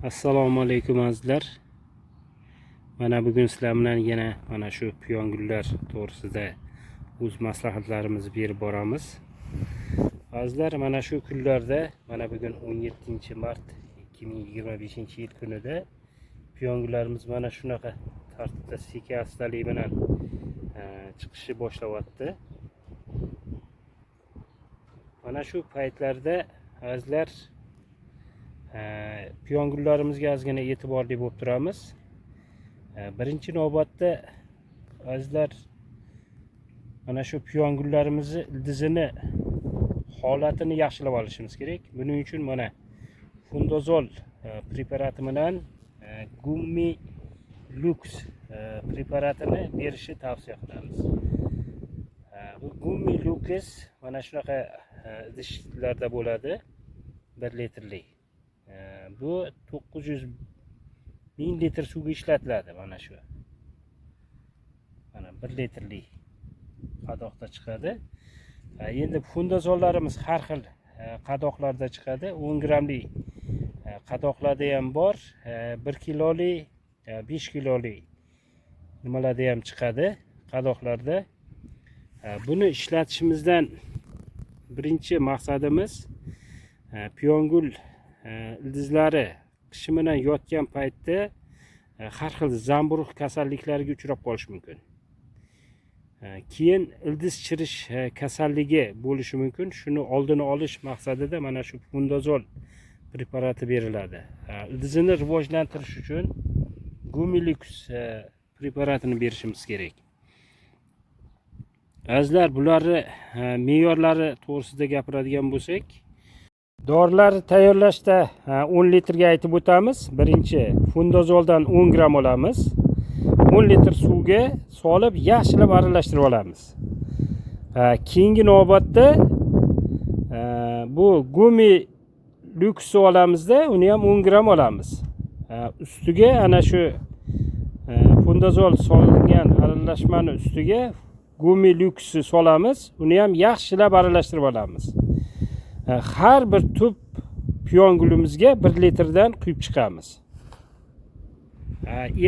Assalomu alaykum azizlar. Mana bugun sizlar bilan yana mana shu piyongullar to'g'risida o'z maslahatlarimizni berib boramiz. Azizlar, mana shu kunlarda, mana bugun 17-mart 2025-yil kunida piyongullarimiz mana shunaqa tartibda seka xastaligi bilan chiqishni boshlayapti. Mana shu paytlarda azizlar piyongullarimizga ozgina e'tiborli bo'lib turamiz. Birinchi navbatda azizlar, mana shu piyongullarimizni ildizini holatini yaxshilab olishimiz kerak. Buning uchun mana Fundazol preparati bilan Gummi Lux preparatini berishni tavsiya qilamiz. Bu Gummi Lux mana shunaqa idishlarda bo'ladi, 1 litrlik. Bu 900 ming litr suvga ishlatiladi. Mana shu. Mana 1 litrlik qadoqda chiqadi. Endi fundazollarimiz har xil qadoqlarda chiqadi. 10 gramlik qadoqlarda ham bor, 1 kilolik, 5 kilolik nimalarda ham chiqadi qadoqlarda. Buni ishlatishimizdan birinchi maqsadimiz piyongul ildizlari qishi bilan yotgan paytda har xil zamburug' kasalliklariga uchrab qolish mumkin. Keyin ildiz chirish kasalligi bo'lishi mumkin. Shuni oldini olish maqsadida mana shu Fundazol preparati beriladi. Ildizini rivojlantirish uchun Gummi Lux preparatini berishimiz kerak. Azizlar, bularni me'yorlari to'g'risida gapiradigan bo'lsak, dorilarni tayyorlashda 10 litrga aytib o'tamiz. Birinchi Fundazoldan 10 gram olamiz. 10 litr suvga solib yaxshilab aralashtirib olamiz. Keyingi navbatda bu Gummi Lux'ni olamizda, uni ham 10 gram olamiz. Ustiga ana shu Fundazol solingan aralashmani ustiga Gummi Lux'ni solamiz. Uni ham yaxshilab aralashtirib olamiz. Har bir tub piyongulimizga 1 litrdan quyib chiqamiz.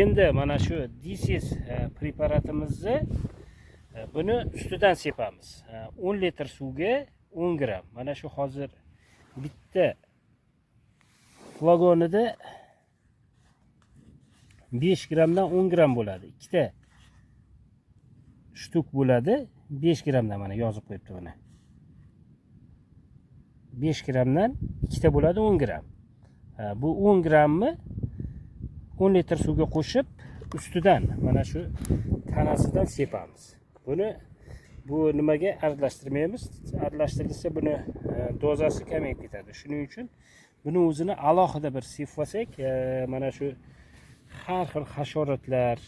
Endi mana shu Disis preparatimizni buni ustidan sepamiz. 10 litr suvga 10 gram. Mana shu hozir bitta flagonida 5 gramdan 10 gram bo'ladi. Ikkita shtuk bo'ladi. 5 gramdan mana yozib qo'yibdi buni. 5 gramdan ikkita bo'ladi 10 gram. Bu 10 gramni 10 litr suvga qo'shib ustidan mana shu tanasidan sepamiz. Buni bu nimaga aralashtirmaymiz. Aralashtirilsa buni dozasi kamayib ketadi. Shuning uchun buni o'zini alohida bir sepvasak, mana shu har xil hasharotlar,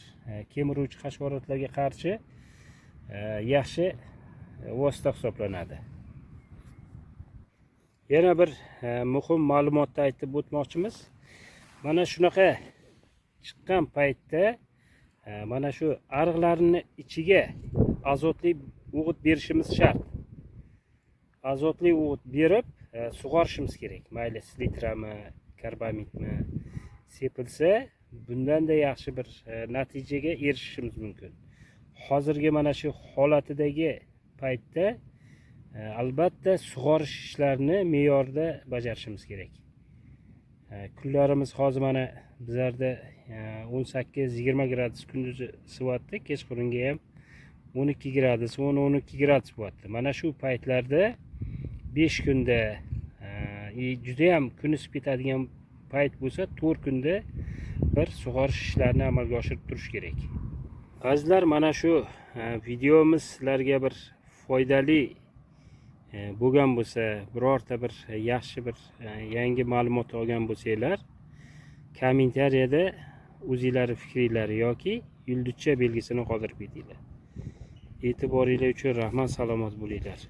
kemiruvchi hasharotlarga qarshi yaxshi vosita hisoblanadi. Yana bir muhim ma'lumotni aytib o'tmoqchimiz. Mana shunaqa chiqqan paytda mana shu ariqlarning ichiga azotli o'g'it berishimiz shart. Azotli o'g'it berib sug'orishimiz kerak. Mayli slitrami, karbamitmi sepilsa, bundan da yaxshi bir natijaga erishishimiz mumkin. Hozirgi mana shu holatidagi paytda albatta sug'orish ishlarini me'yorda bajarishimiz kerak. Kunlarimiz hozir mana bizlarda 18-20 gradus kunduzi isyapti, kechqurunga ham 12 gradus, 10-12 gradus bo'lyapti. Mana shu paytlarda 5 kunda juda ham kun isib ketadigan payt bo'lsa, 4 kunda bir sug'orish ishlarini amalga oshirib turish kerak. Azizlar, mana shu videomiz sizlarga bir foydali bo'lgan bo'lsa, birorta bir yaxshi bir yangi ma'lumot olgan bo'lsanglar, kommentariyada o'zingizlar fikringizni yoki yulduzcha belgisini qoldirib ketinglar. E'tiboringiz uchun rahmat, salomat bo'linglar.